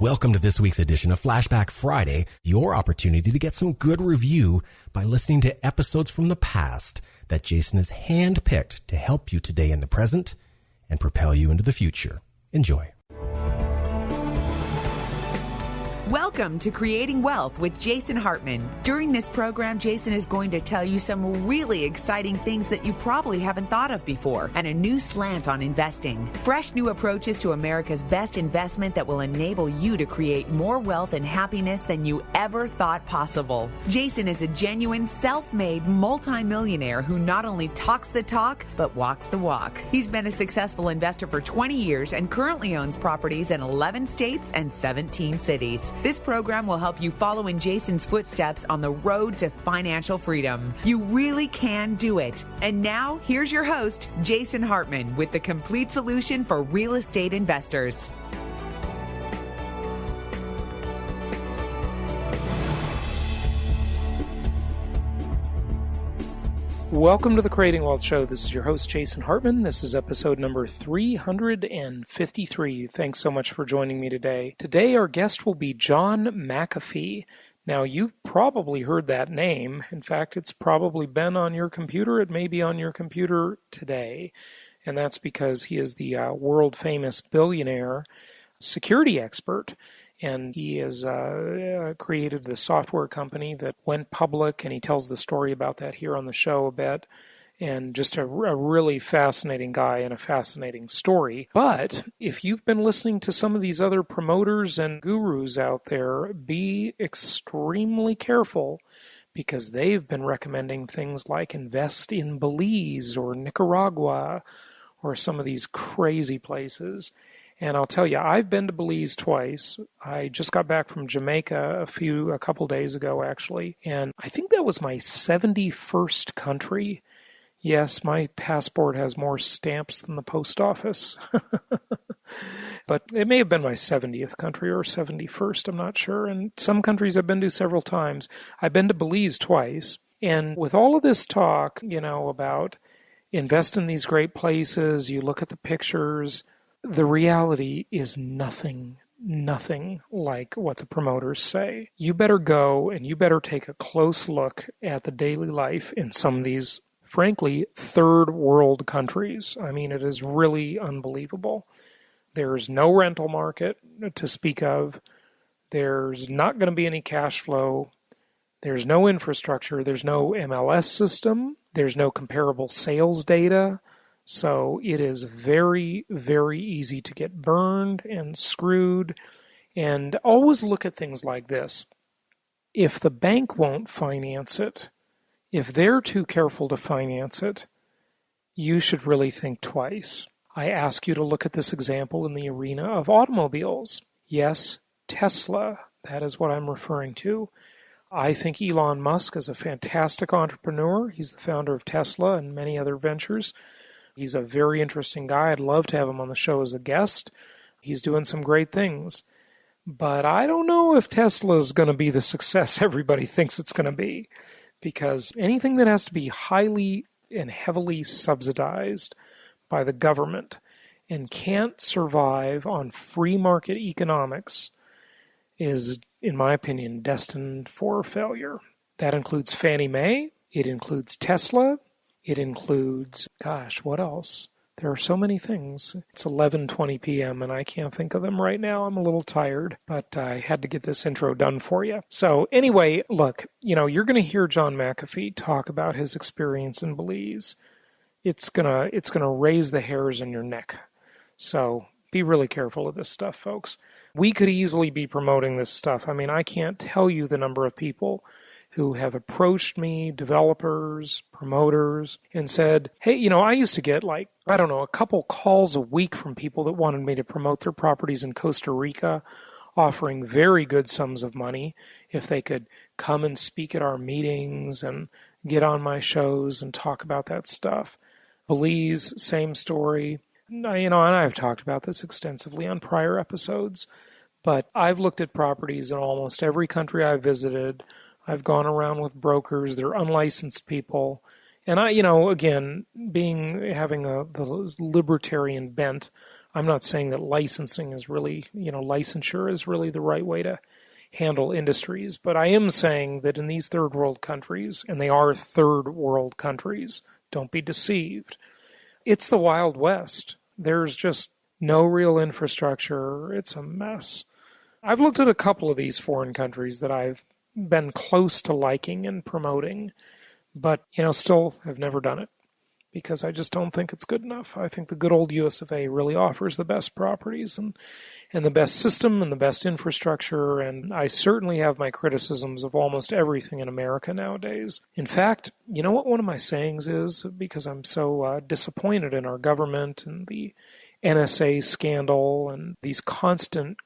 Welcome to this week's edition of Flashback Friday, your opportunity to get some good review by listening to episodes from the past that Jason has handpicked to help you today in the present and propel you into the future. Enjoy. Welcome to Creating Wealth with Jason Hartman. During this program, Jason is going to tell you some really exciting things that you probably haven't thought of before and a new slant on investing. Fresh new approaches to America's best investment that will enable you to create more wealth and happiness than you ever thought possible. Jason is a genuine self-made multimillionaire who not only talks the talk, but walks the walk. He's been a successful investor for 20 years and currently owns properties in 11 states and 17 cities. This program will help you follow in Jason's footsteps on the road to financial freedom. You really can do it. And now, here's your host, Jason Hartman, with the complete solution for real estate investors. Welcome to the Creating Wealth Show. This is your host, Jason Hartman. This is episode number 353. Thanks so much for joining me today. Today, our guest will be John McAfee. Now, you've probably heard that name. In fact, it's probably been on your computer. It may be on your computer today. And that's because he is the world-famous billionaire security expert. And he has created the software company that went public, and he tells the story about that here on the show a bit. And just a really fascinating guy and a fascinating story. But if you've been listening to some of these other promoters and gurus out there, be extremely careful, because they've been recommending things like invest in Belize or Nicaragua or some of these crazy places. And I'll tell you, I've been to Belize twice. I just got back from Jamaica a couple days ago, actually. And I think that was my 71st country. Yes, my passport has more stamps than the post office. But it may have been my 70th country or 71st, I'm not sure. And some countries I've been to several times. I've been to Belize twice. And with all of this talk, about invest in these great places, you look at the pictures, the reality is nothing like what the promoters say. You better go and you better take a close look at the daily life in some of these, frankly, third world countries. I mean, it is really unbelievable. There's no rental market to speak of. There's not going to be any cash flow. There's no infrastructure. There's no MLS system. There's no comparable sales data. So it is very, very easy to get burned and screwed. And always look at things like this. If the bank won't finance it, if they're too careful to finance it, you should really think twice. I ask you to look at this example in the arena of automobiles. Yes, Tesla, that is what I'm referring to. I think Elon Musk is a fantastic entrepreneur. He's the founder of Tesla and many other ventures. He's a very interesting guy. I'd love to have him on the show as a guest. He's doing some great things. But I don't know if Tesla is going to be the success everybody thinks it's going to be. Because anything that has to be highly and heavily subsidized by the government and can't survive on free market economics is, in my opinion, destined for failure. That includes Fannie Mae. It includes Tesla. It includes, what else? There are so many things. It's 11:20 p.m. and I can't think of them right now. I'm a little tired, but I had to get this intro done for you. So anyway, look, you're going to hear John McAfee talk about his experience in Belize. It's gonna raise the hairs on your neck. So be really careful of this stuff, folks. We could easily be promoting this stuff. I mean, I can't tell you the number of people who have approached me, developers, promoters, and said, hey, I used to get a couple calls a week from people that wanted me to promote their properties in Costa Rica, offering very good sums of money if they could come and speak at our meetings and get on my shows and talk about that stuff. Belize, same story. And I've talked about this extensively on prior episodes, but I've looked at properties in almost every country I've visited. I've gone around with brokers. They're unlicensed people. And I, again, having the libertarian bent, I'm not saying that licensing is really, licensure is really the right way to handle industries, but I am saying that in these third world countries, and they are third world countries, don't be deceived, it's the Wild West. There's just no real infrastructure. It's a mess. I've looked at a couple of these foreign countries that I've been close to liking and promoting, but, still have never done it because I just don't think it's good enough. I think the good old US of A really offers the best properties and the best system and the best infrastructure, and I certainly have my criticisms of almost everything in America nowadays. In fact, you know what one of my sayings is? Because I'm so disappointed in our government and the NSA scandal and these constant,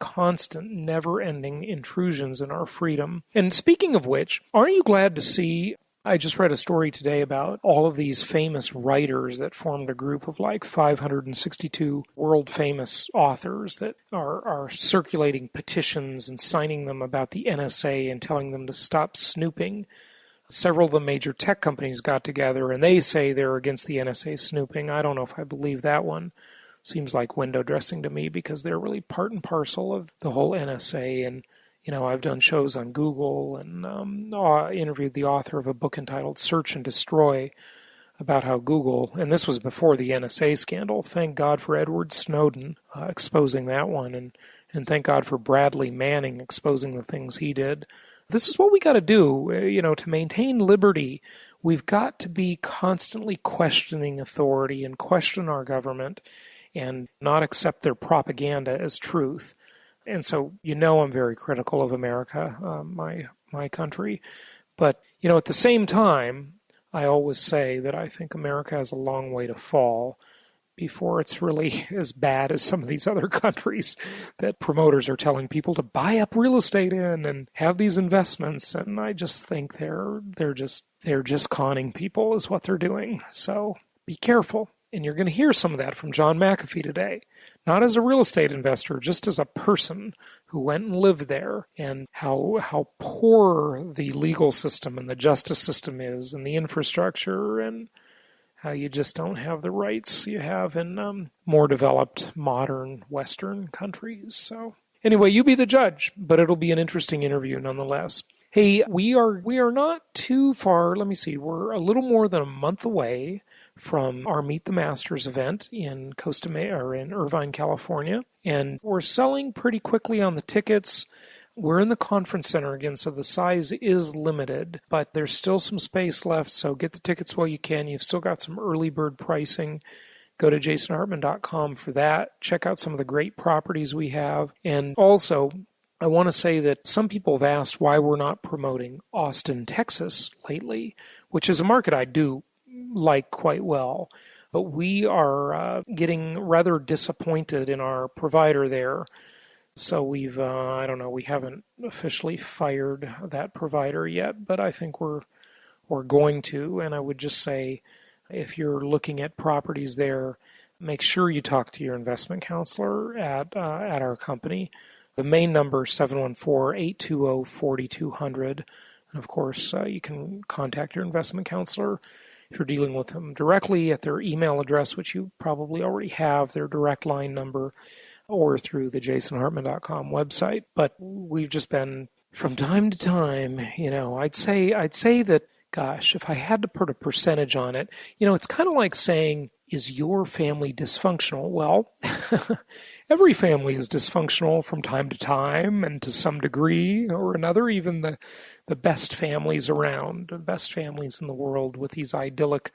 never-ending intrusions in our freedom. And speaking of which, aren't you glad to see, I just read a story today about all of these famous writers that formed a group of like 562 world-famous authors that are circulating petitions and signing them about the NSA and telling them to stop snooping. Several of the major tech companies got together and they say they're against the NSA snooping. I don't know if I believe that one. Seems like window dressing to me because they're really part and parcel of the whole NSA. And, I've done shows on Google and interviewed the author of a book entitled Search and Destroy about how Google, and this was before the NSA scandal, thank God for Edward Snowden exposing that one, and thank God for Bradley Manning exposing the things he did. This is what we got to do, to maintain liberty. We've got to be constantly questioning authority and question our government and not accept their propaganda as truth. And so, I'm very critical of America, my country. But, at the same time, I always say that I think America has a long way to fall before it's really as bad as some of these other countries that promoters are telling people to buy up real estate in and have these investments. And I just think they're just conning people is what they're doing. So be careful. And you're going to hear some of that from John McAfee today, not as a real estate investor, just as a person who went and lived there, and how poor the legal system and the justice system is and the infrastructure, and how you just don't have the rights you have in more developed, modern Western countries. So anyway, you be the judge, but it'll be an interesting interview nonetheless. Hey, we are not too far. Let me see. We're a little more than a month away from our Meet the Masters event in in Irvine, California, and we're selling pretty quickly on the tickets. We're in the conference center again, so the size is limited, but there's still some space left, so get the tickets while you can. You've still got some early bird pricing. Go to jasonhartman.com for that. Check out some of the great properties we have. And also, I want to say that some people have asked why we're not promoting Austin, Texas lately, which is a market I do like quite well. But we are getting rather disappointed in our provider there. So we haven't officially fired that provider yet, but I think we're going to. And I would just say, if you're looking at properties there, make sure you talk to your investment counselor at our company. The main number is 714-820-4200. And of course, you can contact your investment counselor if you're dealing with them directly at their email address, which you probably already have, their direct line number, or through the jasonhartman.com website. But we've just been, from time to time, I'd say that, gosh, if I had to put a percentage on it, it's kind of like saying, is your family dysfunctional? Well, every family is dysfunctional from time to time and to some degree or another, even the best families around, the best families in the world with these idyllic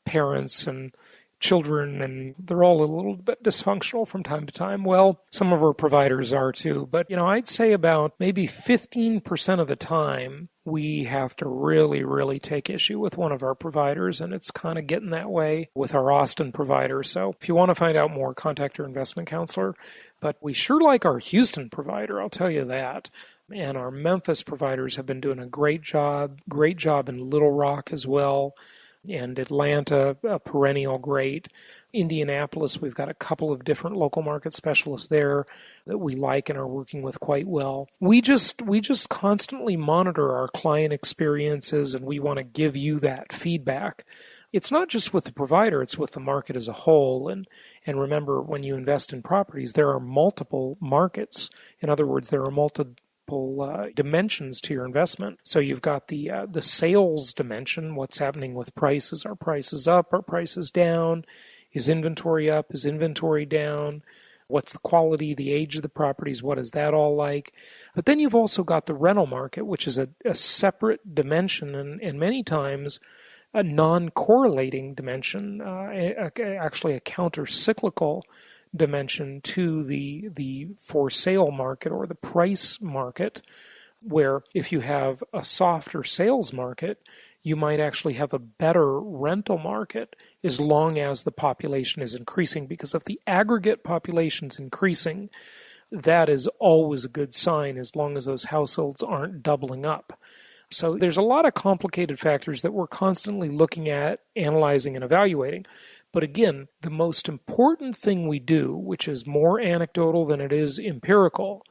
parents and children, and they're all a little bit dysfunctional from time to time. Well, some of our providers are too, but I'd say about maybe 15% of the time we have to really, really take issue with one of our providers, and it's kind of getting that way with our Austin provider. So if you want to find out more, contact your investment counselor. But we sure like our Houston provider, I'll tell you that. And our Memphis providers have been doing a great job in Little Rock as well. And Atlanta, a perennial great. Indianapolis, we've got a couple of different local market specialists there that we like and are working with quite well. We just constantly monitor our client experiences, and we want to give you that feedback it's not just with the provider, it's with the market as a whole. And remember, when you invest in properties, there are multiple markets. In other words, there are multiple dimensions to your investment. So you've got the sales dimension, what's happening with prices. Are prices up? Are prices down? Is inventory up? Is inventory down? What's the quality, the age of the properties? What is that all like? But then you've also got the rental market, which is a separate dimension and many times a non-correlating dimension, actually a counter-cyclical dimension to the for sale market or the price market, where if you have a softer sales market, you might actually have a better rental market as long as the population is increasing. Because if the aggregate population is increasing, that is always a good sign as long as those households aren't doubling up. So there's a lot of complicated factors that we're constantly looking at, analyzing, and evaluating. But again, the most important thing we do, which is more anecdotal than it is empirical,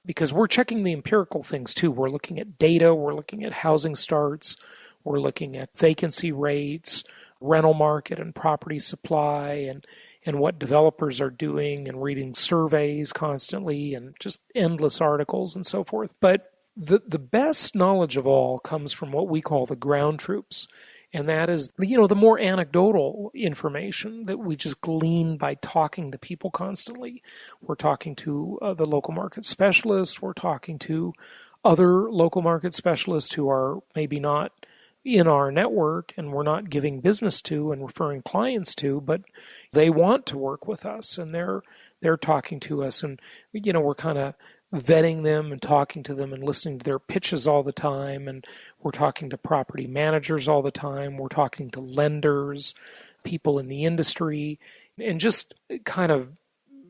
because we're checking the empirical things too. We're looking at data, we're looking at housing starts, we're looking at vacancy rates, rental market and property supply, and what developers are doing, and reading surveys constantly, and just endless articles and so forth. But the best knowledge of all comes from what we call the ground troops. And that is, the more anecdotal information that we just glean by talking to people constantly. We're talking to the local market specialists. We're talking to other local market specialists who are maybe not in our network and we're not giving business to and referring clients to, but they want to work with us and they're talking to us, and we're kind of vetting them and talking to them and listening to their pitches all the time. And we're talking to property managers all the time. We're talking to lenders, people in the industry, and just kind of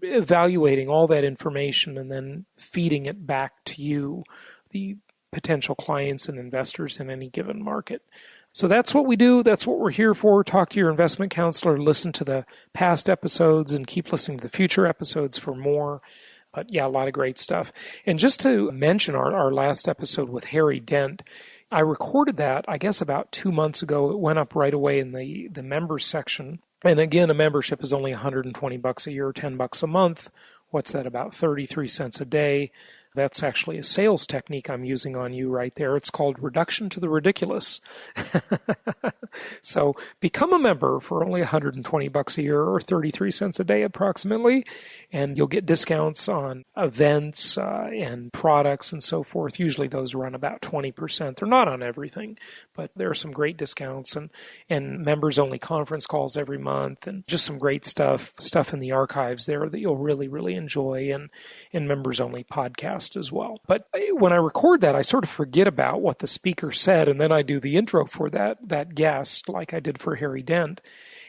evaluating all that information and then feeding it back to you, the potential clients and investors in any given market. So that's what we do. That's what we're here for. Talk to your investment counselor, listen to the past episodes, and keep listening to the future episodes for more. But yeah, a lot of great stuff. And just to mention our last episode with Harry Dent, I recorded that, I guess, about 2 months ago. It went up right away in the members section. And again, a membership is only $120 a year, $10 a month. What's that, about 33 cents a day? That's actually a sales technique I'm using on you right there. It's called reduction to the ridiculous. So become a member for only $120 a year or 33 cents a day approximately, and you'll get discounts on events and products and so forth. Usually those run about 20%. They're not on everything, but there are some great discounts and members-only conference calls every month, and just some great stuff in the archives there that you'll really, really enjoy, and members-only podcasts as well. But when I record that, I sort of forget about what the speaker said, and then I do the intro for that guest, like I did for Harry Dent.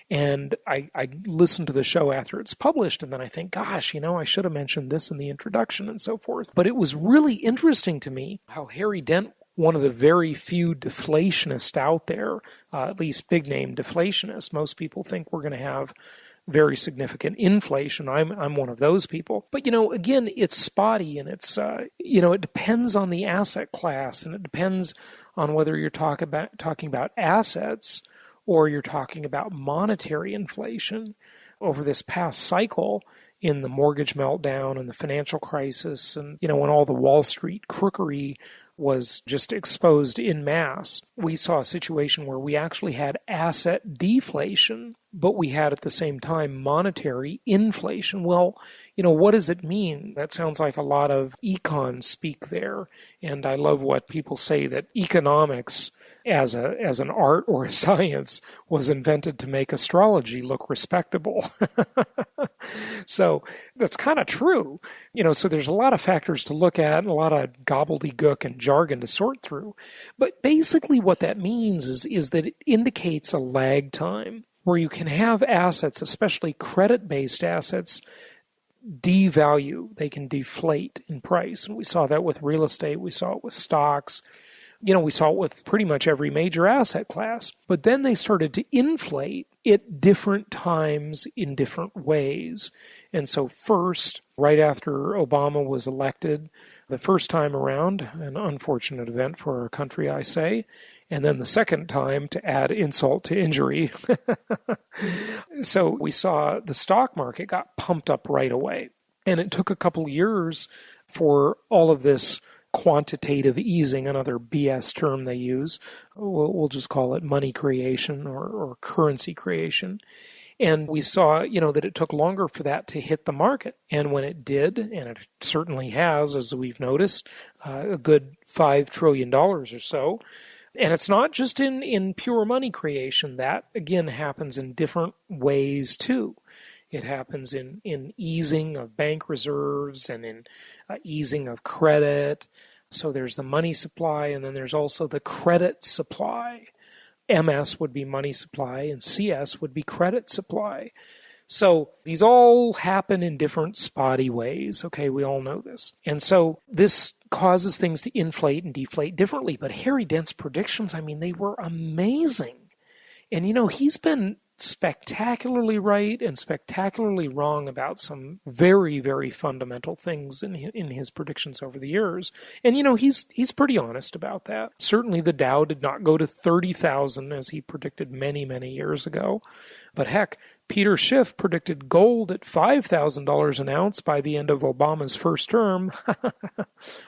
And I listen to the show after it's published, and then I think, gosh, I should have mentioned this in the introduction and so forth. But it was really interesting to me how Harry Dent, one of the very few deflationists out there, at least big-name deflationists, most people think we're going to have very significant inflation. I'm one of those people. But, again, it's spotty, and it's, it depends on the asset class, and it depends on whether you're talking about assets or you're talking about monetary inflation. Over this past cycle, in the mortgage meltdown and the financial crisis, and, when all the Wall Street crookery was just exposed en masse, we saw a situation where we actually had asset deflation, but we had at the same time monetary inflation. Well, what does it mean? That sounds like a lot of econ speak there. And I love what people say, that economics as an art or a science was invented to make astrology look respectable. So that's kind of true. So there's a lot of factors to look at and a lot of gobbledygook and jargon to sort through. But basically what that means is that it indicates a lag time where you can have assets, especially credit-based assets, devalue. They can deflate in price. And we saw that with real estate. We saw it with stocks. We saw it with pretty much every major asset class. But then they started to inflate at different times in different ways. And so first, right after Obama was elected, The first time around, an unfortunate event for our country, I say. And then the second time, to add insult to injury. So we saw the stock market got pumped up right away. And it took a couple years for all of this quantitative easing, another BS term they use. We'll just call it money creation or currency creation. And we saw, that it took longer for that to hit the market. And when it did, and it certainly has, as we've noticed, a good $5 trillion or so. And it's not just in pure money creation. That, again, happens in different ways, too. It happens in easing of bank reserves and in easing of credit. So there's the money supply, and then there's also the credit supply. MS would be money supply, and CS would be credit supply. So these all happen in different spotty ways. Okay, we all know this. And so this causes things to inflate and deflate differently. But Harry Dent's predictions, they were amazing. And, he's been spectacularly right and spectacularly wrong about some very, very fundamental things in his predictions over the years. And, he's pretty honest about that. Certainly the Dow did not go to 30,000 as he predicted many, many years ago. But heck, Peter Schiff predicted gold at $5,000 an ounce by the end of Obama's first term.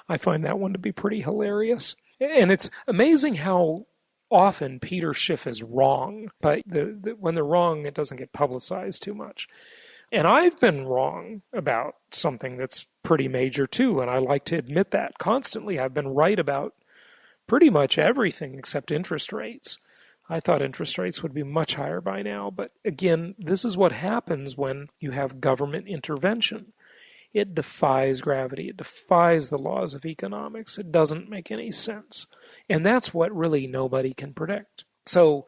I find that one to be pretty hilarious. And it's amazing how often Peter Schiff is wrong, but when they're wrong, it doesn't get publicized too much. And I've been wrong about something that's pretty major too, and I like to admit that constantly. I've been right about pretty much everything except interest rates. I thought interest rates would be much higher by now, but again, this is what happens when you have government intervention. It defies gravity. It defies the laws of economics. It doesn't make any sense. And that's what really nobody can predict. So,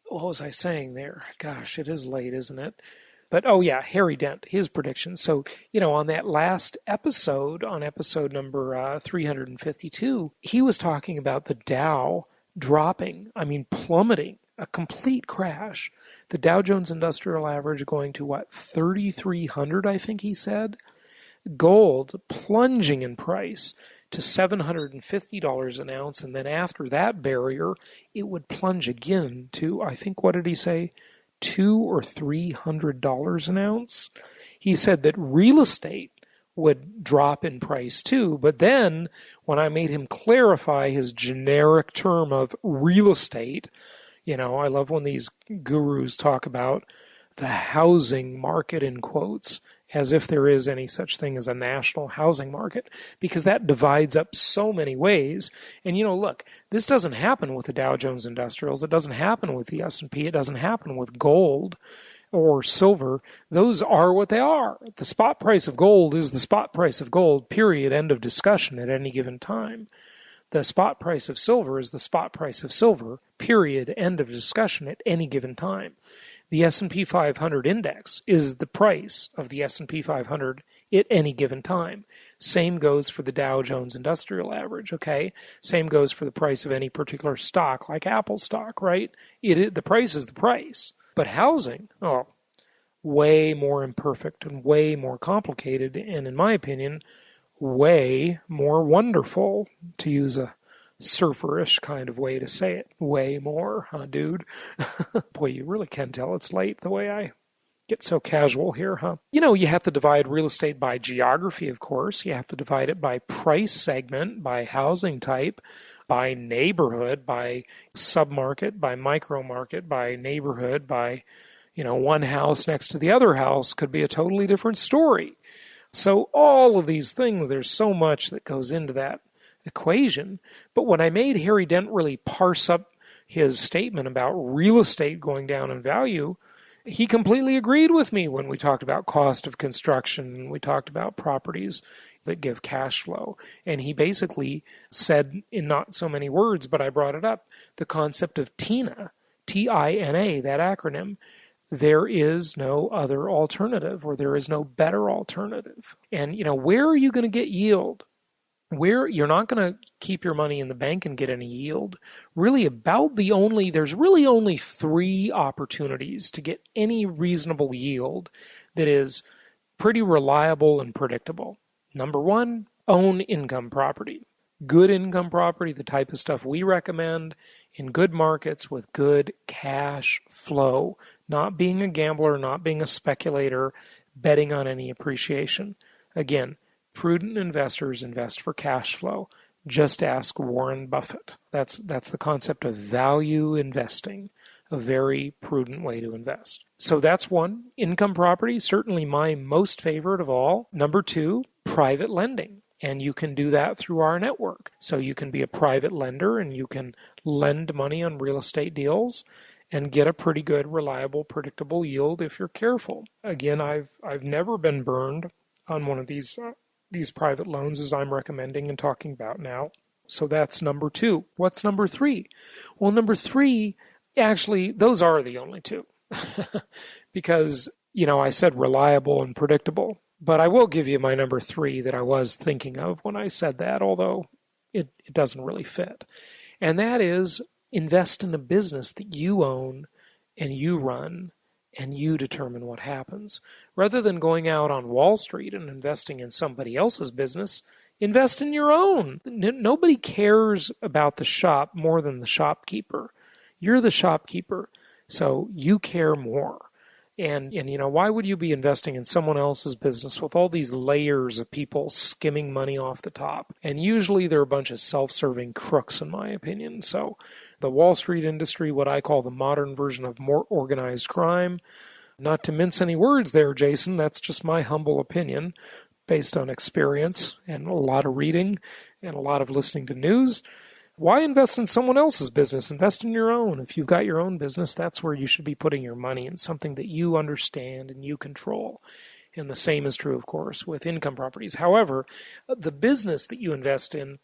what was I saying there? Gosh, it is late, isn't it? But, Harry Dent, his predictions. So, on that last episode, on episode number 352, he was talking about the Dow dropping, plummeting, a complete crash. The Dow Jones Industrial Average going to, 3,300, I think he said? Gold plunging in price to $750 an ounce, and then after that barrier, it would plunge again to, I think, what did he say, $200 or $300 an ounce? He said that real estate would drop in price too, but then when I made him clarify his generic term of real estate, I love when these gurus talk about the housing market in quotes, as if there is any such thing as a national housing market, because that divides up so many ways. And, look, this doesn't happen with the Dow Jones Industrials. It doesn't happen with the S&P. It doesn't happen with gold or silver. Those are what they are. The spot price of gold is the spot price of gold, period, end of discussion at any given time. The spot price of silver is the spot price of silver, period, end of discussion at any given time. The S&P 500 index is the price of the S&P 500 at any given time. Same goes for the Dow Jones Industrial Average, okay? Same goes for the price of any particular stock, like Apple stock, right? The price is the price. But housing, way more imperfect and way more complicated, and in my opinion, way more wonderful, to use a surferish kind of way to say it. Way more, huh, dude? Boy, you really can tell it's late the way I get so casual here, huh? You have to divide real estate by geography, of course. You have to divide it by price segment, by housing type, by neighborhood, by submarket, by micro-market, by neighborhood, by, one house next to the other house could be a totally different story. So all of these things, there's so much that goes into that equation. But when I made Harry Dent really parse up his statement about real estate going down in value, he completely agreed with me when we talked about cost of construction and we talked about properties that give cash flow. And he basically said, in not so many words, but I brought it up, the concept of TINA, T-I-N-A, that acronym. There is no other alternative, or there is no better alternative. And, where are you going to get yield? Where you're not going to keep your money in the bank and get any yield. Really there's really only three opportunities to get any reasonable yield that is pretty reliable and predictable. Number one, own income property. Good income property, the type of stuff we recommend in good markets with good cash flow, not being a gambler, not being a speculator, betting on any appreciation. Again, prudent investors invest for cash flow. Just ask Warren Buffett. That's the concept of value investing, a very prudent way to invest. So that's one. Income property, certainly my most favorite of all. Number two, private lending. And you can do that through our network. So you can be a private lender and you can lend money on real estate deals and get a pretty good, reliable, predictable yield if you're careful. Again, I've never been burned on one of these private loans as I'm recommending and talking about now. So that's number two. What's number three? Well, number three, actually, those are the only two. Because, I said reliable and predictable. But I will give you my number three that I was thinking of when I said that, although it doesn't really fit. And that is invest in a business that you own and you run and you determine what happens. Rather than going out on Wall Street and investing in somebody else's business, invest in your own. Nobody cares about the shop more than the shopkeeper. You're the shopkeeper, so you care more. And why would you be investing in someone else's business with all these layers of people skimming money off the top? And usually they're a bunch of self-serving crooks, in my opinion. So the Wall Street industry, what I call the modern version of more organized crime. Not to mince any words there, Jason, that's just my humble opinion based on experience and a lot of reading and a lot of listening to news. Why invest in someone else's business? Invest in your own. If you've got your own business, that's where you should be putting your money, in something that you understand and you control. And the same is true, of course, with income properties. However, the business that you invest in,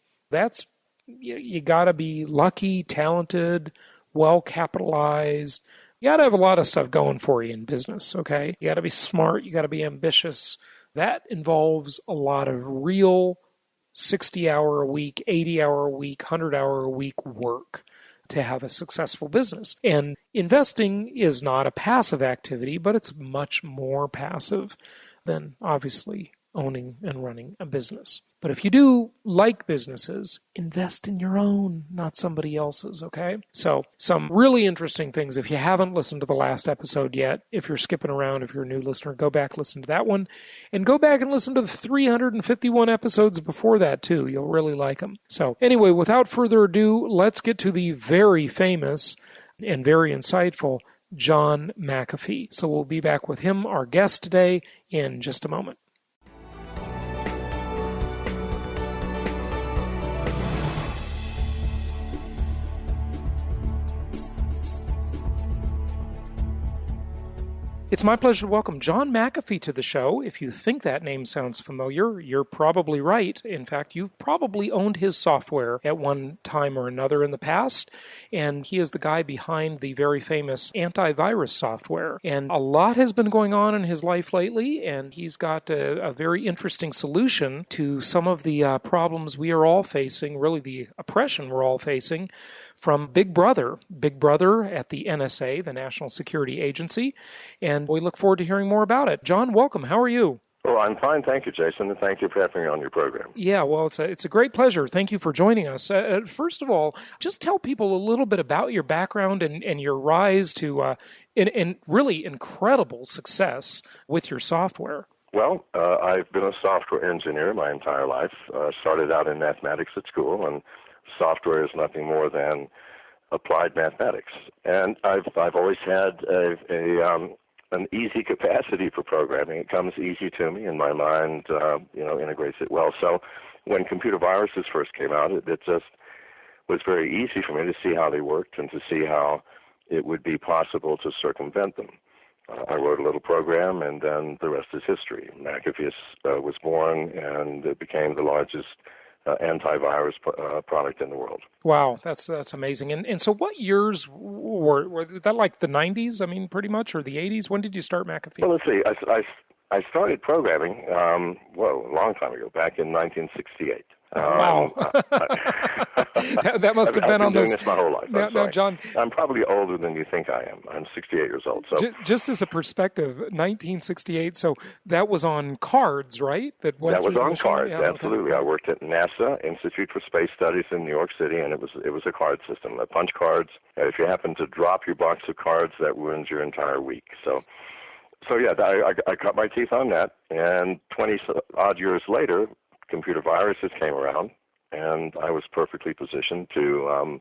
you got to be lucky, talented, well-capitalized. You got to have a lot of stuff going for you in business, okay? You got to be smart. You got to be ambitious. That involves a lot of real 60-hour-a-week, 80-hour-a-week, 100-hour-a-week work to have a successful business. And investing is not a passive activity, but it's much more passive than, obviously, owning and running a business. But if you do like businesses, invest in your own, not somebody else's, okay? So some really interesting things. If you haven't listened to the last episode yet, if you're skipping around, if you're a new listener, go back, listen to that one. And go back and listen to the 351 episodes before that, too. You'll really like them. So anyway, without further ado, let's get to the very famous and very insightful John McAfee. So we'll be back with him, our guest today, in just a moment. It's my pleasure to welcome John McAfee to the show. If you think that name sounds familiar, you're probably right. In fact, you've probably owned his software at one time or another in the past, and he is the guy behind the very famous antivirus software. And a lot has been going on in his life lately, and he's got a very interesting solution to some of the problems we are all facing, really the oppression we're all facing from Big Brother at the NSA, the National Security Agency, and we look forward to hearing more about it. John, welcome. How are you? Well, I'm fine. Thank you, Jason, and thank you for having me on your program. Yeah, well, it's a great pleasure. Thank you for joining us. First of all, just tell people a little bit about your background and your rise to in really incredible success with your software. Well, I've been a software engineer my entire life. Started out in mathematics at school, and software is nothing more than applied mathematics. And I've always had an easy capacity for programming. It comes easy to me, and my mind integrates it well. So when computer viruses first came out, it just was very easy for me to see how they worked and to see how it would be possible to circumvent them. I wrote a little program, and then the rest is history. McAfee was born, and it became the largest antivirus product in the world. Wow, that's amazing. And so what years were that, like the 90s, I mean, pretty much, or the 80s? When did you start McAfee? Well, let's see. I started programming, a long time ago, back in 1968. Wow. that must have been on those. I've been doing this my whole life. Now, John, I'm probably older than you think I am. I'm 68 years old. So just as a perspective, 1968. So that was on cards, right? That was on cards. Yeah, absolutely. Okay. I worked at NASA, Institute for Space Studies in New York City, and it was a card system. Punch cards. If you happen to drop your box of cards, that ruins your entire week. So yeah, I cut my teeth on that, and 20-odd years later, computer viruses came around, and I was perfectly positioned to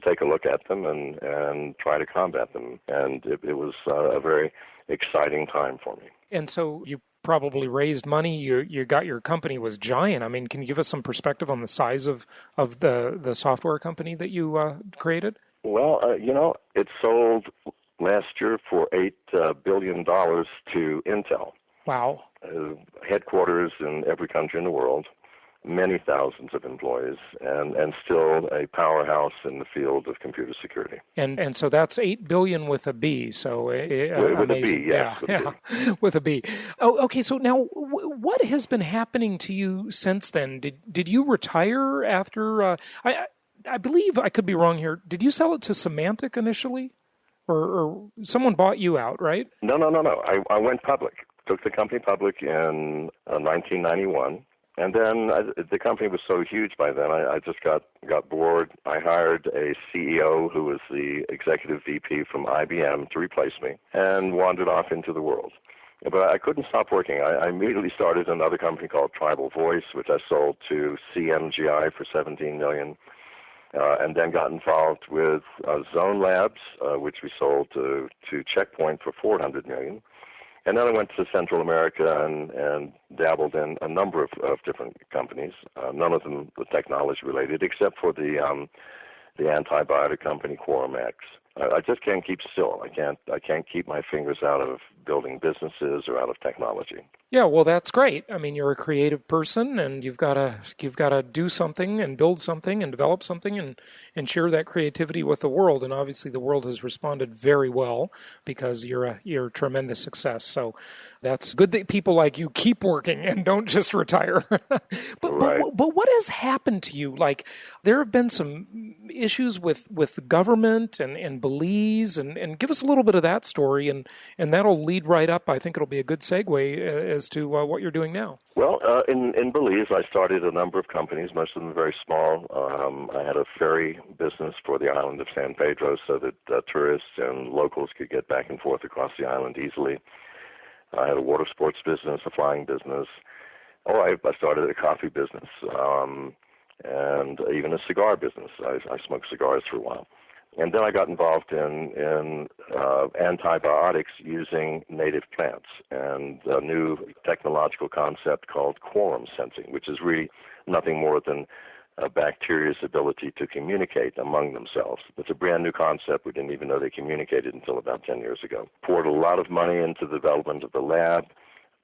take a look at them and try to combat them, and it was a very exciting time for me. And so you probably raised money. You got your company was giant. I mean, can you give us some perspective on the size of the software company that you created? Well, it sold last year for $8 billion to Intel. Wow. Headquarters in every country in the world, many thousands of employees, and still a powerhouse in the field of computer security. And so that's $8 billion with a B. So with amazing. A B, yes. Yeah, with a B. Oh, okay. So now, what has been happening to you since then? Did you retire after? I believe, I could be wrong here. Did you sell it to Symantec initially? Or someone bought you out, right? No. I went public. Took the company public in 1991. And then the company was so huge by then, I just got bored. I hired a CEO who was the executive VP from IBM to replace me and wandered off into the world. But I couldn't stop working. I immediately started another company called Tribal Voice, which I sold to CMGI for $17 million. And then got involved with Zone Labs, which we sold to Checkpoint for $400 million. And then I went to Central America and dabbled in a number of different companies, none of them were technology related, except for the antibiotic company QuorumX. I just can't keep still. I can't keep my fingers out of building businesses or out of technology. Yeah, well, that's great. I mean, you're a creative person, and you've got to do something and build something and develop something and share that creativity with the world. And obviously, the world has responded very well because you're a tremendous success. So that's good that people like you keep working and don't just retire. But what has happened to you? Like, there have been some issues with the government and Belize, and give us a little bit of that story, and that'll lead right up. I think it'll be a good segue as to what you're doing now. Well, in Belize, I started a number of companies, most of them very small. I had a ferry business for the island of San Pedro so that tourists and locals could get back and forth across the island easily. I had a water sports business, a flying business. I started a coffee business, and even a cigar business. I smoked cigars for a while. And then I got involved in antibiotics using native plants and a new technological concept called quorum sensing, which is really nothing more than a bacteria's ability to communicate among themselves. It's a brand new concept. We didn't even know they communicated until about 10 years ago. Poured a lot of money into the development of the lab.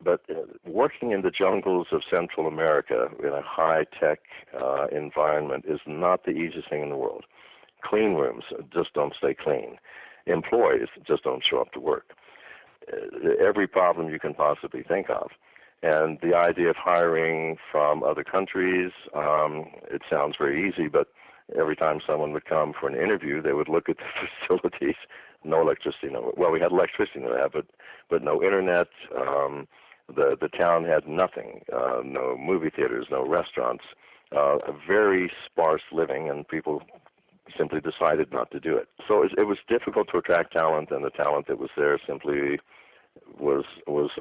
But working in the jungles of Central America in a high-tech environment is not the easiest thing in the world. Clean rooms just don't stay clean. Employees just don't show up to work. Every problem you can possibly think of. And the idea of hiring from other countries, it sounds very easy, but every time someone would come for an interview, they would look at the facilities. No electricity. We had electricity in the lab, but no internet. The town had nothing. No movie theaters, no restaurants. A very sparse living, and people simply decided not to do it. So it was difficult to attract talent, and the talent that was there simply was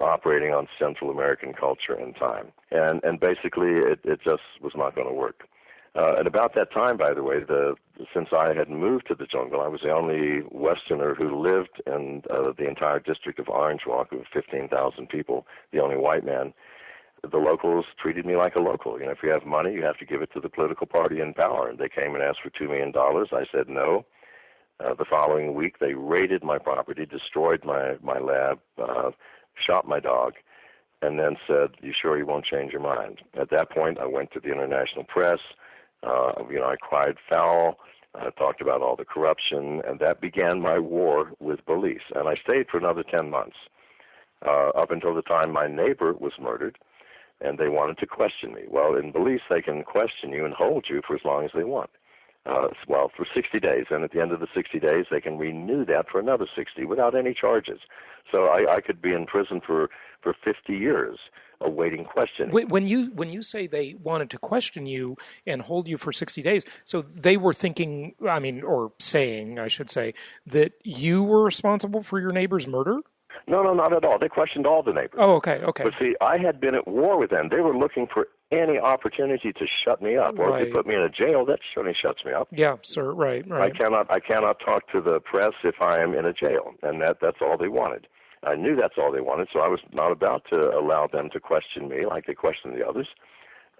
operating on Central American culture and time. And basically it just was not going to work. At about that time, by the way, since I had moved to the jungle, I was the only Westerner who lived in the entire district of Orange Walk of 15,000 people, the only white man. The locals treated me like a local. If you have money, you have to give it to the political party in power. And they came and asked for $2 million. I said no. The following week, they raided my property, destroyed my lab, shot my dog, and then said, "You sure you won't change your mind?" At that point, I went to the international press. I cried foul. I talked about all the corruption, and that began my war with Belize. And I stayed for another 10 months, up until the time my neighbor was murdered, and they wanted to question me. Well, in Belize, they can question you and hold you for as long as they want. for 60 days. And at the end of the 60 days, they can renew that for another 60 without any charges. So I could be in prison for 50 years awaiting questioning. When you say they wanted to question you and hold you for 60 days, so they were thinking, or saying, I should say, that you were responsible for your neighbor's murder? No, not at all. They questioned all the neighbors. Oh, okay. But see, I had been at war with them. They were looking for any opportunity to shut me up. Or if they put me in a jail, that certainly shuts me up. Yeah, sir. Right. I cannot talk to the press if I am in a jail, and that's all they wanted. I knew that's all they wanted, so I was not about to allow them to question me like they questioned the others.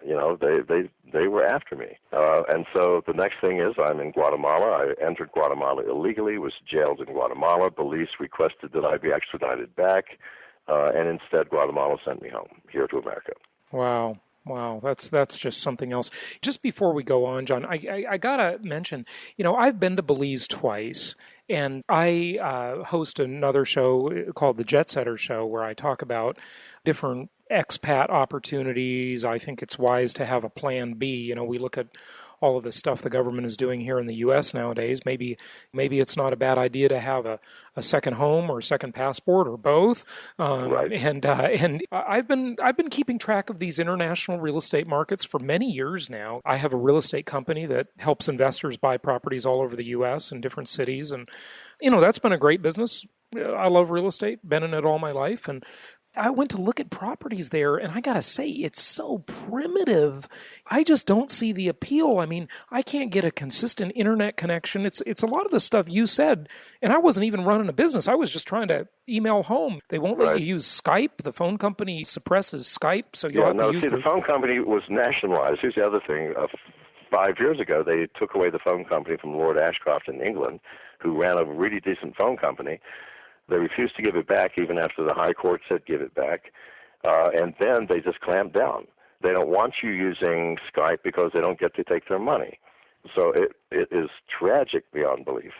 You know, they were after me. And so the next thing is I'm in Guatemala. I entered Guatemala illegally, was jailed in Guatemala. Police requested that I be extradited back, and instead Guatemala sent me home, here to America. Wow, that's just something else. Just before we go on, John, I gotta mention, I've been to Belize twice, and I host another show called the Jet Setter Show, where I talk about different expat opportunities. I think it's wise to have a plan B. We look at all of the stuff the government is doing here in the U.S. nowadays. Maybe it's not a bad idea to have a second home or a second passport or both. Right. And I've been keeping track of these international real estate markets for many years now. I have a real estate company that helps investors buy properties all over the U.S. in different cities, and that's been a great business. I love real estate, been in it all my life, and I went to look at properties there, and I got to say, it's so primitive. I just don't see the appeal. I mean, I can't get a consistent internet connection. It's a lot of the stuff you said, and I wasn't even running a business. I was just trying to email home. They won't let you use Skype. The phone company suppresses Skype, so you have to use the phone company was nationalized. Here's the other thing. 5 years ago, they took away the phone company from Lord Ashcroft in England, who ran a really decent phone company. They refused to give it back even after the High Court said give it back. And then they just clamped down. They don't want you using Skype because they don't get to take their money. So it is tragic beyond belief.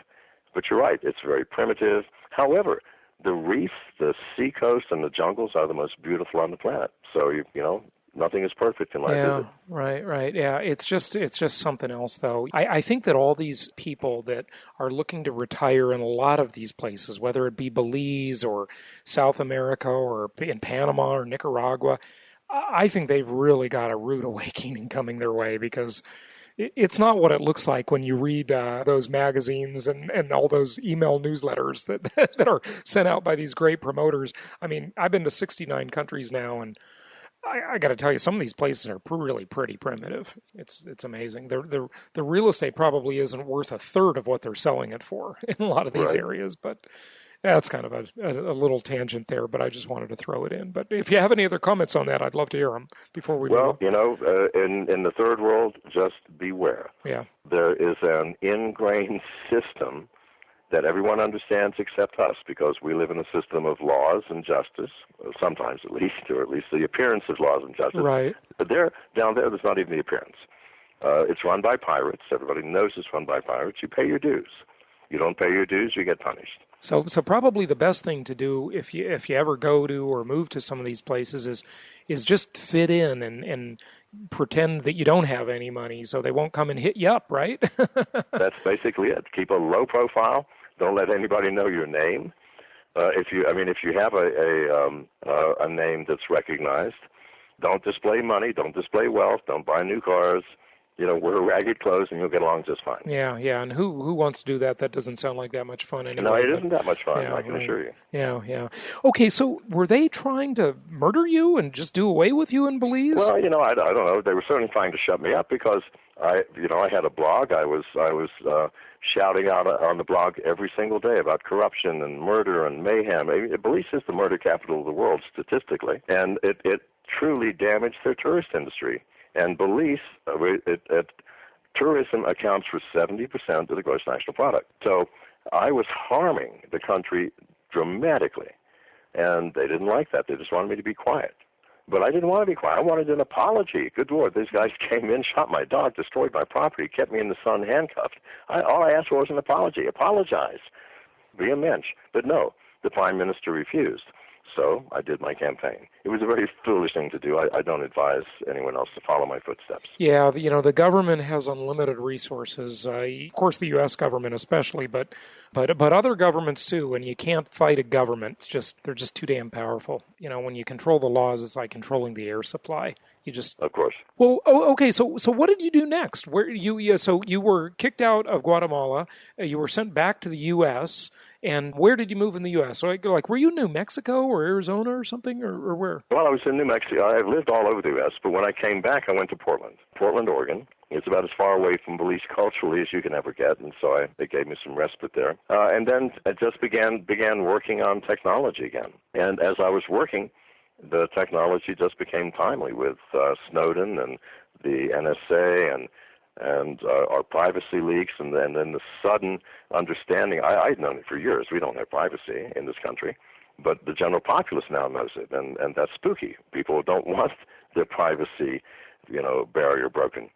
But you're right, it's very primitive. However, the reef, the seacoast, and the jungles are the most beautiful on the planet. So, nothing is perfect in life, is it? Right. Yeah, it's just something else, though. I think that all these people that are looking to retire in a lot of these places, whether it be Belize or South America or in Panama or Nicaragua, I think they've really got a rude awakening coming their way, because it's not what it looks like when you read those magazines and all those email newsletters that are sent out by these great promoters. I mean, I've been to 69 countries now, and I got to tell you, some of these places are really pretty primitive. It's amazing. The real estate probably isn't worth a third of what they're selling it for in a lot of these areas. But that's kind of a little tangent there. But I just wanted to throw it in. But if you have any other comments on that, I'd love to hear them before we move on. In the third world, just beware. Yeah, there is an ingrained system that everyone understands except us, because we live in a system of laws and justice, sometimes at least, or at least the appearance of laws and justice. Right. But down there's not even the appearance. It's run by pirates. Everybody knows it's run by pirates. You pay your dues. You don't pay your dues, you get punished. So probably the best thing to do if you ever go to or move to some of these places is just fit in and pretend that you don't have any money, so they won't come and hit you up, right? That's basically it. Keep a low profile. Don't let anybody know your name. If you have a name that's recognized, don't display money, don't display wealth, don't buy new cars. Wear ragged clothes and you'll get along just fine. Yeah. And who wants to do that? That doesn't sound like that much fun anyway. No, it isn't that much fun, I can assure you. Yeah. Okay, so were they trying to murder you and just do away with you in Belize? Well, I don't know. They were certainly trying to shut me up because I had a blog. I was shouting out on the blog every single day about corruption and murder and mayhem. Belize is the murder capital of the world statistically, and it truly damaged their tourist industry. And Belize, tourism accounts for 70% of the gross national product. So I was harming the country dramatically, and they didn't like that. They just wanted me to be quiet. But I didn't want to be quiet. I wanted an apology. Good Lord, these guys came in, shot my dog, destroyed my property, kept me in the sun handcuffed. All I asked for was an apology. Apologize. Be a mensch. But no, the Prime Minister refused. So I did my campaign. It was a very foolish thing to do. I don't advise anyone else to follow my footsteps. Yeah, the government has unlimited resources. Of course, the U.S. government especially, but other governments too. And you can't fight a government. They're just too damn powerful. When you control the laws, it's like controlling the air supply. Of course. Well, okay. So what did you do next? So you were kicked out of Guatemala. You were sent back to the U.S. And where did you move in the U.S.? So were you in New Mexico or Arizona or something, or where? Well, I was in New Mexico. I've lived all over the U.S., but when I came back, I went to Portland, Oregon. It's about as far away from Belize culturally as you can ever get, and so it gave me some respite there. And then I just began working on technology again. And as I was working, the technology just became timely with Snowden and the NSA and our privacy leaks, and then the sudden understanding. I'd known it for years. We don't have privacy in this country, but the general populace now knows it, and that's spooky. People don't want their privacy, barrier broken.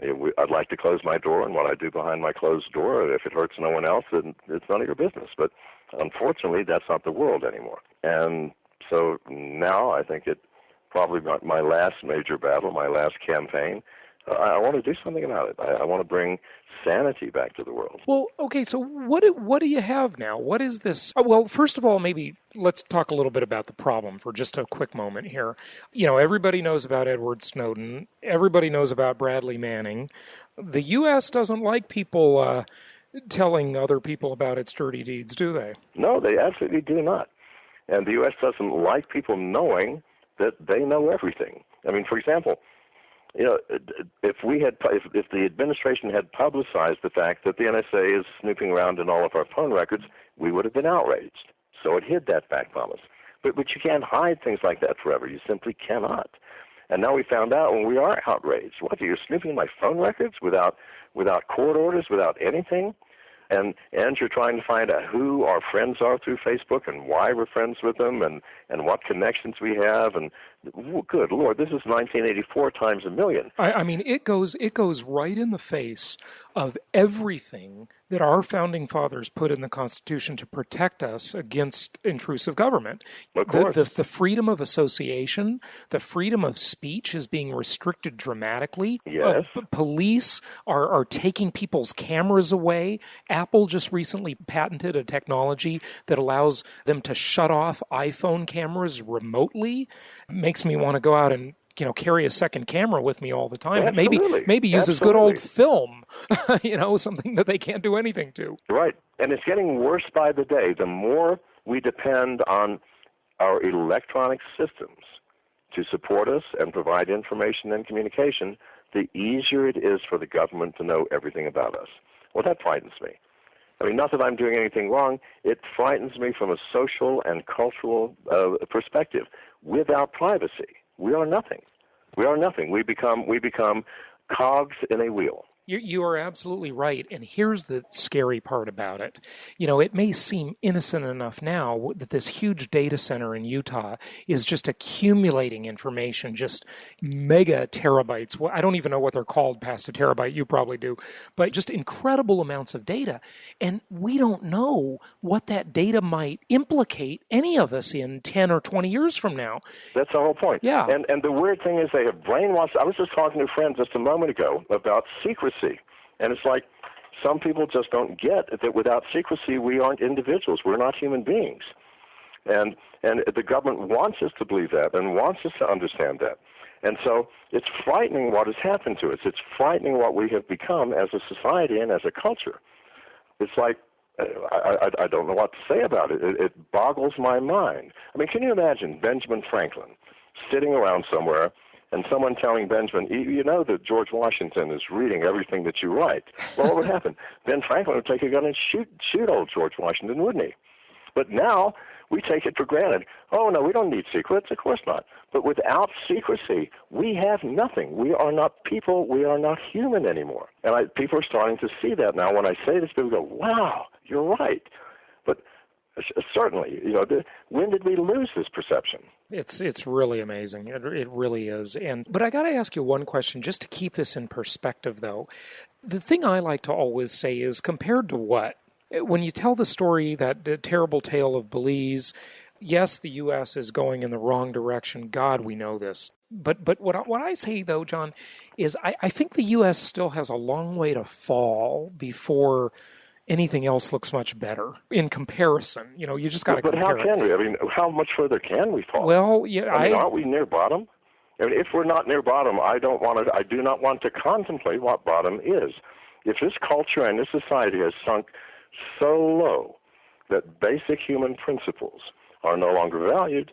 I'd like to close my door, and what I do behind my closed door, if it hurts no one else, then it's none of your business. But unfortunately, that's not the world anymore. And so now I think it probably my last major battle, my last campaign. I want to do something about it. I want to bring sanity back to the world. Well, okay, so what do you have now? What is this? Well, first of all, maybe let's talk a little bit about the problem for just a quick moment here. Everybody knows about Edward Snowden. Everybody knows about Bradley Manning. The U.S. doesn't like people telling other people about its dirty deeds, do they? No, they absolutely do not. And the U.S. doesn't like people knowing that they know everything. I mean, for example, if the administration had publicized the fact that the NSA is snooping around in all of our phone records, we would have been outraged. So it hid that fact from us. But you can't hide things like that forever. You simply cannot. And now we found out when we are outraged. What, you're snooping my phone records without court orders, without anything? And you're trying to find out who our friends are through Facebook and why we're friends with them and what connections we have. And good Lord, this is 1984 times a million. I mean, it goes right in the face of everything that our founding fathers put in the Constitution to protect us against intrusive government. Of course. The freedom of association, the freedom of speech is being restricted dramatically. Yes. Police are taking people's cameras away. Apple just recently patented a technology that allows them to shut off iPhone cameras remotely. It makes me want to go out and carry a second camera with me all the time. Absolutely. Maybe use as good old film, something that they can't do anything to. Right. And it's getting worse by the day. The more we depend on our electronic systems to support us and provide information and communication, the easier it is for the government to know everything about us. Well, that frightens me. I mean, not that I'm doing anything wrong. It frightens me from a social and cultural perspective. Without privacy, we are nothing. We are nothing. We become cogs in a wheel. You are absolutely right. And here's the scary part about it. It may seem innocent enough now that this huge data center in Utah is just accumulating information, just mega terabytes. Well, I don't even know what they're called past a terabyte. You probably do. But just incredible amounts of data. And we don't know what that data might implicate any of us in 10 or 20 years from now. That's the whole point. Yeah. And the weird thing is they have brainwashed. I was just talking to a friend just a moment ago about secrecy. And it's like some people just don't get that without secrecy, we aren't individuals. We're not human beings. And the government wants us to believe that and wants us to understand that. And so it's frightening what has happened to us. It's frightening what we have become as a society and as a culture. It's like, I don't know what to say about it. It boggles my mind. I mean, can you imagine Benjamin Franklin sitting around somewhere and someone telling Benjamin, you know that George Washington is reading everything that you write? Well, what would happen? Ben Franklin would take a gun and shoot old George Washington, wouldn't he? But now we take it for granted. Oh, no, we don't need secrets. Of course not. But without secrecy, we have nothing. We are not people. We are not human anymore. And people are starting to see that now. When I say this, people go, wow, you're right. But certainly, when did we lose this perception? It's really amazing. It really is. But I got to ask you one question just to keep this in perspective, though. The thing I like to always say is compared to what? When you tell the story, that terrible tale of Belize, yes, the U.S. is going in the wrong direction. God, we know this. But what I say, though, John, is I think the U.S. still has a long way to fall before anything else looks much better in comparison. You just got to compare. But how can we? I mean, how much further can we fall? Well, yeah, aren't we near bottom? I mean, if we're not near bottom, I do not want to contemplate what bottom is. If this culture and this society has sunk so low that basic human principles are no longer valued,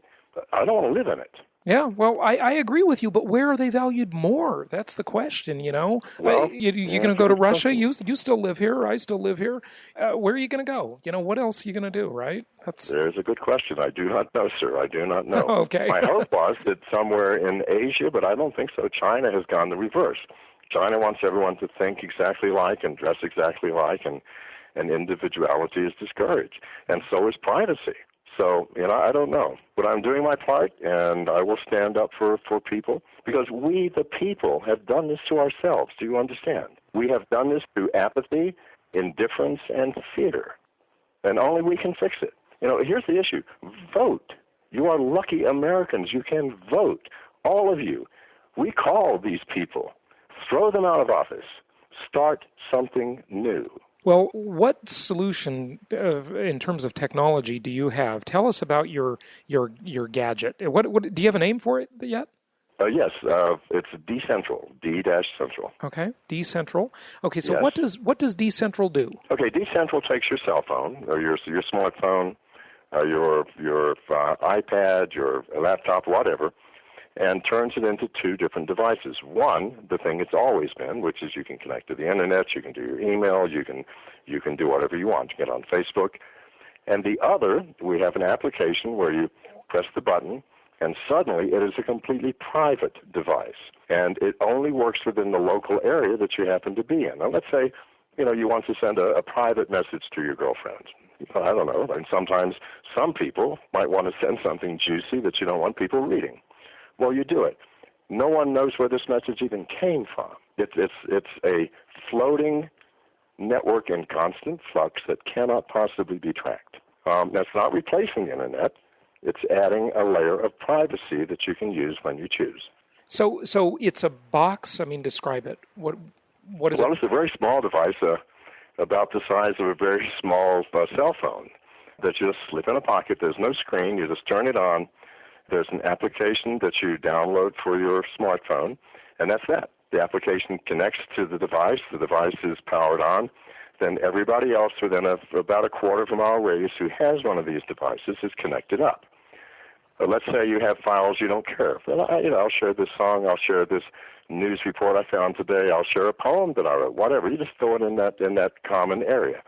I don't want to live in it. Yeah, well, I agree with you, but where are they valued more? That's the question, Well, you're going to go to Russia? You still live here. I still live here. Where are you going to go? What else are you going to do, right? There's a good question. I do not know, sir. I do not know. Okay. My hope was that somewhere in Asia, but I don't think so. China has gone the reverse. China wants everyone to think exactly like and dress exactly like, and individuality is discouraged. And so is privacy. So, I don't know. But I'm doing my part, and I will stand up for people, because we, the people, have done this to ourselves. Do you understand? We have done this through apathy, indifference, and fear. And only we can fix it. Here's the issue. Vote. You are lucky Americans. You can vote. All of you. Recall these people. Throw them out of office. Start something new. Well, what solution in terms of technology do you have? Tell us about your gadget. What do you have a name for it yet? Yes, it's Decentral, D-Central. Okay, Decentral. Okay, so yes. what does Decentral do? Okay, Decentral takes your cell phone or your smartphone, your iPad, your laptop, whatever, and turns it into two different devices. One, the thing it's always been, which is you can connect to the internet, you can do your email, you can do whatever you want. You get on Facebook. And the other, we have an application where you press the button, and suddenly it is a completely private device. And it only works within the local area that you happen to be in. Now, let's say, you want to send a private message to your girlfriend. I don't know. And sometimes some people might want to send something juicy that you don't want people reading. Well, you do it. No one knows where this message even came from. It's a floating network in constant flux that cannot possibly be tracked. That's not replacing the internet. It's adding a layer of privacy that you can use when you choose. So it's a box. I mean, describe it. What is it? Well, it's a very small device, about the size of a very small cell phone that you just slip in a pocket. There's no screen. You just turn it on. There's an application that you download for your smartphone, and that's that. The application connects to the device. The device is powered on. Then everybody else within about a quarter of a mile radius who has one of these devices is connected up. Let's say you have files you don't care. Well, I'll share this song. I'll share this news report I found today. I'll share a poem that I wrote. Whatever. You just throw it in that common area.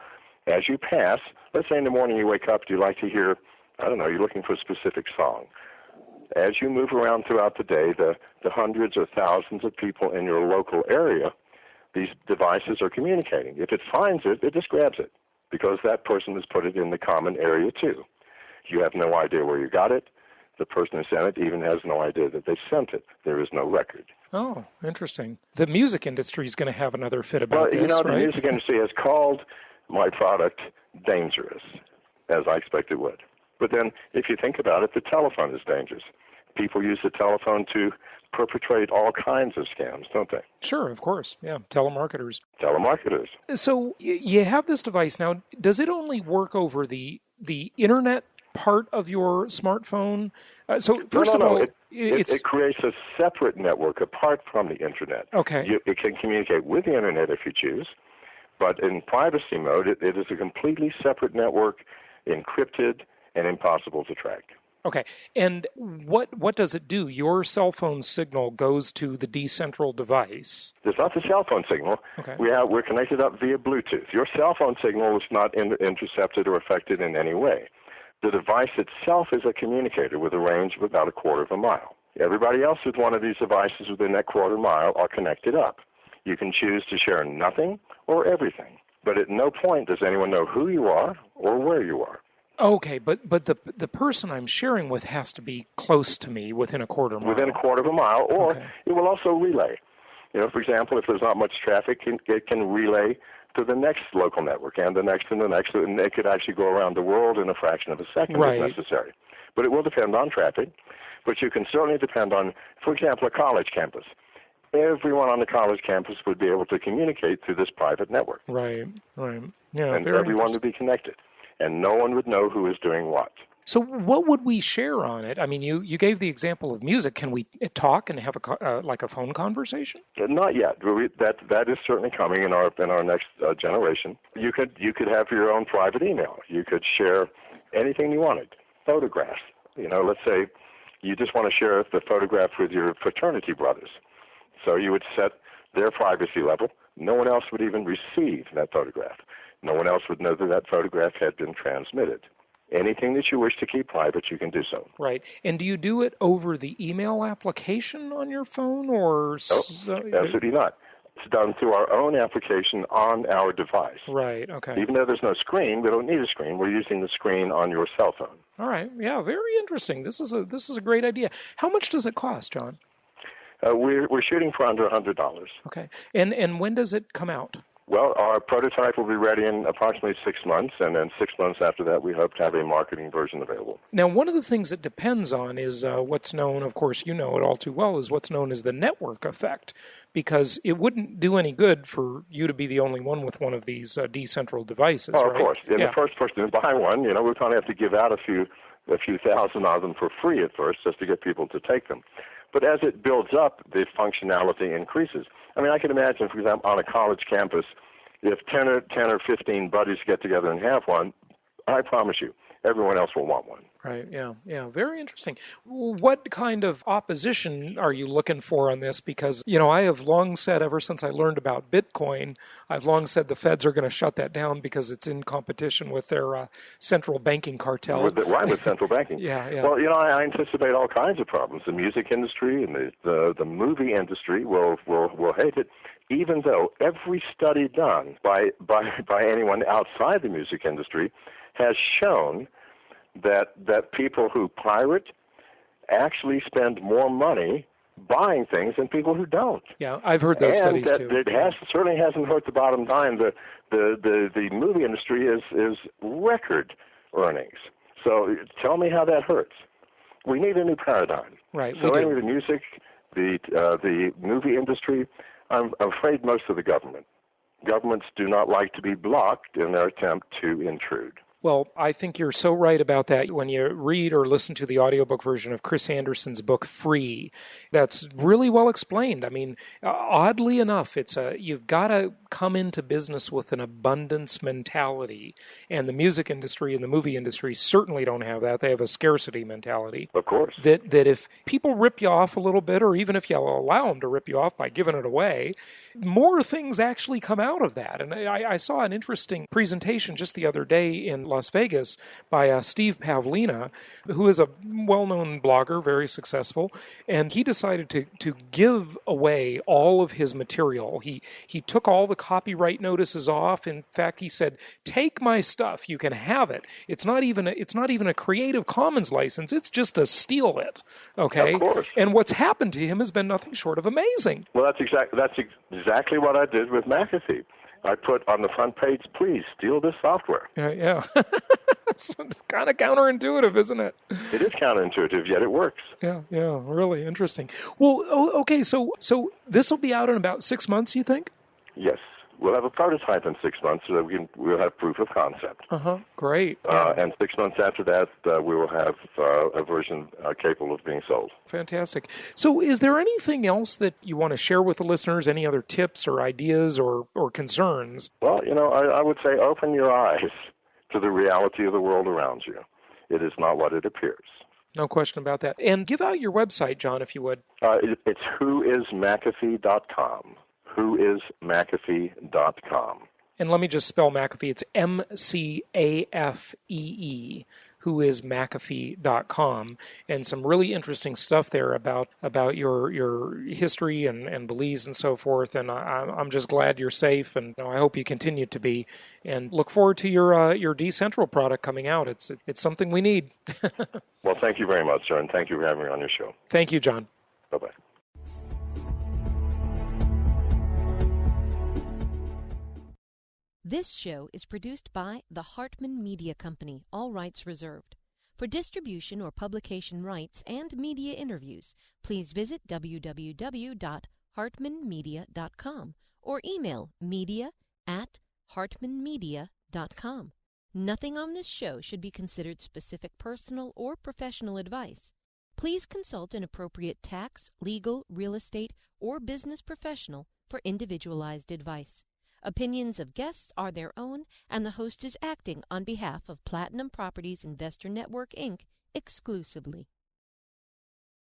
As you pass, let's say in the morning you wake up, do you like to hear, you're looking for a specific song. As you move around throughout the day, the hundreds or thousands of people in your local area, these devices are communicating. If it finds it, it just grabs it because that person has put it in the common area too. You have no idea where you got it. The person who sent it even has no idea that they sent it. There is no record. Oh, interesting. The music industry is going to have another fit about this, the right? music industry has called my product dangerous, as I expect it would. But then, if you think about it, the telephone is dangerous. People use the telephone to perpetrate all kinds of scams, don't they? Sure, of course. Yeah, telemarketers. So you have this device now. Does it only work over the internet part of your smartphone? So first of all, it creates a separate network apart from the internet. Okay. It can communicate with the internet if you choose, but in privacy mode, it is a completely separate network, encrypted and impossible to track. Okay, and what does it do? Your cell phone signal goes to the Decentral device. It's not the cell phone signal. Okay. We're connected up via Bluetooth. Your cell phone signal is not intercepted or affected in any way. The device itself is a communicator with a range of about a quarter of a mile. Everybody else with one of these devices within that quarter mile are connected up. You can choose to share nothing or everything, but at no point does anyone know who you are or where you are. Okay, but the person I'm sharing with has to be close to me within a quarter mile. Within a quarter of a mile, or It will also relay. For example, if there's not much traffic, it can relay to the next local network and the next and the next, and it could actually go around the world in a fraction of a second if necessary. But it will depend on traffic. But you can certainly depend on, for example, a college campus. Everyone on the college campus would be able to communicate through this private network. Right. Yeah, and everyone would be connected, and no one would know who is doing what. So what would we share on it? I mean, you gave the example of music. Can we talk and have like a phone conversation? Not yet. That is certainly coming in our next generation. You could have your own private email. You could share anything you wanted. Photographs. Let's say you just want to share the photograph with your fraternity brothers. So you would set their privacy level. No one else would even receive that photograph. No one else would know that photograph had been transmitted. Anything that you wish to keep private, you can do so. Right. And do you do it over the email application on your phone, or? No, absolutely not. It's done through our own application on our device. Right, okay. Even though there's no screen, we don't need a screen. We're using the screen on your cell phone. All right. Yeah, very interesting. This is a great idea. How much does it cost, John? We're shooting for under $100. Okay. And when does it come out? Well, our prototype will be ready in approximately 6 months, and then 6 months after that, we hope to have a marketing version available. Now, one of the things it depends on is what's known, of course, you know it all too well, is what's known as the network effect, because it wouldn't do any good for you to be the only one with one of these Decentral devices, right? Of course. And the first person to buy one, we'll probably have to give out a few thousand of them for free at first, just to get people to take them. But as it builds up, the functionality increases. I mean, I can imagine, for example, on a college campus, if 10 or 15 buddies get together and have one, I promise you, everyone else will want one. Right, yeah, very interesting. What kind of opposition are you looking for on this? Because, I have long said, ever since I learned about Bitcoin, I've long said the feds are going to shut that down because it's in competition with their central banking cartel. With central banking. Yeah. Well, I anticipate all kinds of problems. The music industry and the movie industry will hate it, even though every study done by anyone outside the music industry has shown that people who pirate actually spend more money buying things than people who don't. Yeah, I've heard those studies too. It certainly hasn't hurt the bottom line. The movie industry is record earnings. So tell me how that hurts. We need a new paradigm. Right. So anyway, the music, the movie industry, I'm afraid most of the governments do not like to be blocked in their attempt to intrude. Well, I think you're so right about that. When you read or listen to the audiobook version of Chris Anderson's book, Free, that's really well explained. I mean, oddly enough, you've got to come into business with an abundance mentality. And the music industry and the movie industry certainly don't have that. They have a scarcity mentality. Of course. That if people rip you off a little bit, or even if you allow them to rip you off by giving it away, more things actually come out of that. And I saw an interesting presentation just the other day in Las Vegas by Steve Pavlina, who is a well-known blogger, very successful, and he decided to give away all of his material. He took all the copyright notices off. In fact, he said, "Take my stuff, you can have it. It's not even a Creative Commons license. It's just a steal it." Okay, of course. And what's happened to him has been nothing short of amazing. Well, that's exactly what I did with McAfee. I put on the front page, "Please steal this software." Yeah. It's kind of counterintuitive, isn't it? It is counterintuitive, yet it works. Yeah, really interesting. Well, okay, so this will be out in about 6 months, you think? Yes. We'll have a prototype in 6 months so that we'll have proof of concept. Great. And 6 months after that, we will have a version capable of being sold. Fantastic. So is there anything else that you want to share with the listeners, any other tips or ideas or concerns? Well, I would say open your eyes to the reality of the world around you. It is not what it appears. No question about that. And give out your website, John, if you would. It's whoismcafee.com. whoismcafee.com. And let me just spell McAfee. It's MCAFEE, whoismcafee.com. And some really interesting stuff there about your history and beliefs and so forth. And I'm just glad you're safe, and I hope you continue to be. And look forward to your Decentral product coming out. It's something we need. Well, thank you very much, John. Thank you for having me on your show. Thank you, John. Bye-bye. This show is produced by the Hartman Media Company, all rights reserved. For distribution or publication rights and media interviews, please visit www.hartmanmedia.com or email media@hartmanmedia.com. Nothing on this show should be considered specific personal or professional advice. Please consult an appropriate tax, legal, real estate, or business professional for individualized advice. Opinions of guests are their own, and the host is acting on behalf of Platinum Properties Investor Network, Inc. exclusively.